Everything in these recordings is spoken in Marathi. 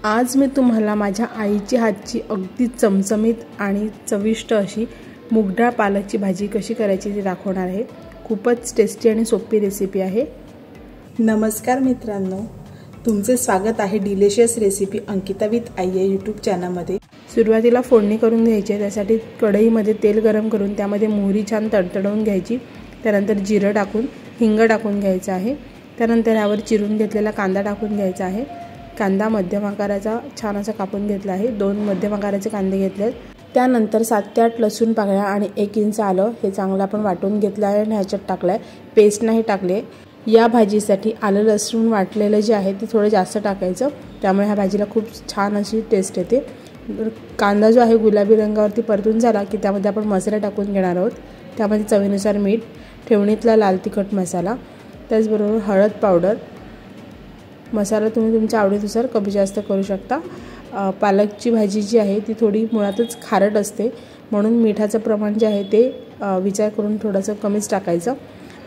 आज मी तुम्हाला माझ्या आईच्या हातची अगदी चमचमीत आणि चविष्ट अशी मूगडाळ पालकची भाजी कशी करायची ते दाखवणार आहे। खूपच टेस्टी आणि सोपी रेसिपी आहे। नमस्कार मित्रांनो, तुमचे स्वागत आहे delicious recipe Ankita with I या यूट्यूब चॅनलमध्ये। सुरुवातीला फोडणी करून घ्यायची आहे। त्यासाठी कढईमध्ये तेल गरम करून त्यामध्ये मोहरी छान तडतडवून घ्यायची। त्यानंतर जिरं टाकून हिंग टाकून घ्यायचं आहे। त्यानंतर यावर चिरून घेतलेला कांदा टाकून घ्यायचा आहे। कांदा मध्यम आकाराचा छान असा कापून घेतला आहे। 2 मध्यम आकाराचे कांदे घेतलेत। त्यानंतर 7 ते 8 लसूण पाकळ्या आणि 1 इंच आलं हे चांगलं आपण वाटून घेतलं आहे आणि ह्याच्यात टाकलं आहे। पेस्ट नाही टाकले। या भाजीसाठी आलं लसूण वाटलेलं जे आहे ते थोडं जास्त टाकायचं, त्यामुळे ह्या भाजीला खूप छान अशी टेस्ट येते। कांदा जो आहे गुलाबी रंगावरती परतून झाला की त्यामध्ये आपण मसाले टाकून घेणार आहोत। त्यामध्ये चवीनुसार मीठ, ठेवणीतला लाल तिखट मसाला, त्याचबरोबर हळद पावडर। मसाला तुम्ही तुमच्या आवडीनुसार कमी जास्त करू शकता। पालकची भाजी जी आहे ती थोडी मुळातच खारट असते, म्हणून मिठाचं प्रमाण जे आहे ते विचार करून थोडंसं कमीच टाकायचं।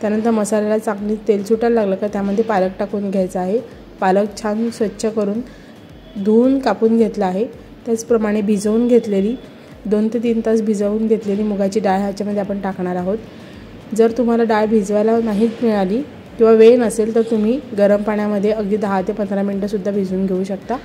त्यानंतर मसाल्याला चांगली तेल सुटायला लागलं का त्यामध्ये पालक टाकून घ्यायचा आहे। पालक छान स्वच्छ करून धुवून कापून घेतला आहे। त्याचप्रमाणे भिजवून घेतलेली 2 ते 3 तास भिजवून घेतलेली मुगाची डाळ ह्याच्यामध्ये आपण टाकणार आहोत। जर तुम्हाला डाळ भिजवायला नाही मिळाली किंवा वेळ नसेल तर तुम्ही गरम पाण्यामध्ये अगदी 10 ते 15 मिनिटं सुद्धा भिजवून घेऊ शकता।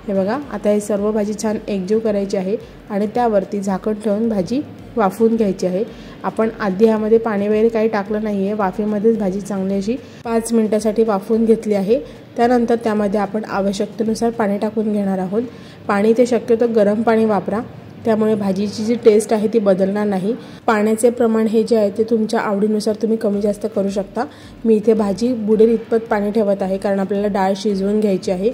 हे बघा, आता हे सर्व भाजी छान एकजीव करायची आहे आणि त्यावरती झाकण ठेवून भाजी वाफवून घ्यायची आहे। आपण आधी ह्यामध्ये पाणी वगैरे काही टाकलं नाही आहे, वाफेमध्येच भाजी चांगली अशी 5 मिनिटांसाठी वाफवून घेतली आहे। त्यानंतर त्यामध्ये आपण आवश्यकतेनुसार पाणी टाकून घेणार आहोत। पाणी ते शक्यतो गरम पाणी वापरा, त्यामुळे भाजीची जी टेस्ट आहे ती बदलणार नाही। पाण्याचे प्रमाण हे जे आहे ते तुमच्या आवडीनुसार तुम्ही कमी जास्त करू शकता। मी इथे भाजी बुडेल इतपत पाणी ठेवत आहे, कारण आपल्याला डाळ शिजवून घ्यायची आहे।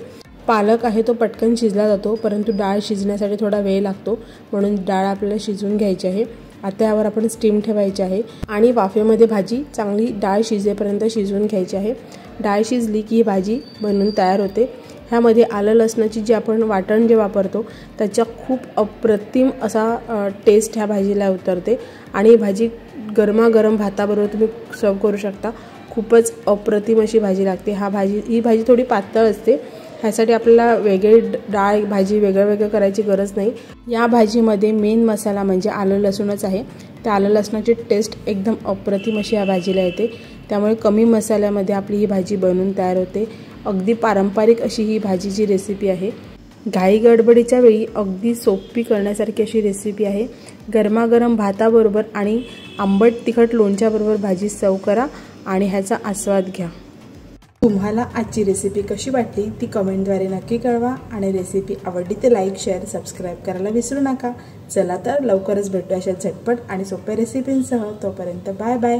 पालक आहे तो पटकन शिजला जातो, परंतु डाळ शिजण्यासाठी थोडा वेळ लागतो, म्हणून डाळ आपल्याला शिजवून घ्यायची आहे। आता यावर आपण स्टीम ठेवायची आहे आणि वाफेमध्ये भाजी चांगली डाळ शिजेपर्यंत शिजवून घ्यायची आहे। डाळ शिजली की ही भाजी बनवून तयार होते। ह्यामध्ये आलं लसणाची जी आपण वाटण जे वापरतो त्याचा खूप अप्रतिम असा टेस्ट ह्या भाजीला उतरते आणि ही भाजी गरमागरम भाताबरोबर तुम्ही सर्व करू शकता। खूपच अप्रतिम अशी भाजी लागते। ही भाजी थोडी पातळ असते, ह्यासाठी आपल्याला वेगळी डाळ भाजी वेगळं करायची गरज नाही। या भाजीमध्ये मेन मसाला म्हणजे आलं लसूणच आहे। त्या आलं लसणाची टेस्ट एकदम अप्रतिम अशी या भाजीला येते, त्यामुळे कमी मसाल्यामध्ये आपली ही भाजी बनवून तयार होते। अगदी पारंपरिक अशी ही भाजीची रेसिपी आहे। घाई गडबडीच्या वेळी अगदी सोपी करण्यासारखी अशी रेसिपी आहे। गरमागरम भाताबरोबर आणि आंबट तिखट लोणच्याबरोबर भाजी सर्व करा आणि ह्याचा आस्वाद घ्या। तुम्हाला आजची रेसिपी कशी वाटली ती कमेंटद्वारे नक्की कळवा आणि रेसिपी आवडली तर लाईक, शेअर, सबस्क्राईब करायला विसरू नका। चला तर लवकरच भेटू अशा झटपट आणि सोप्या रेसिपींसह। तोपर्यंत बाय बाय।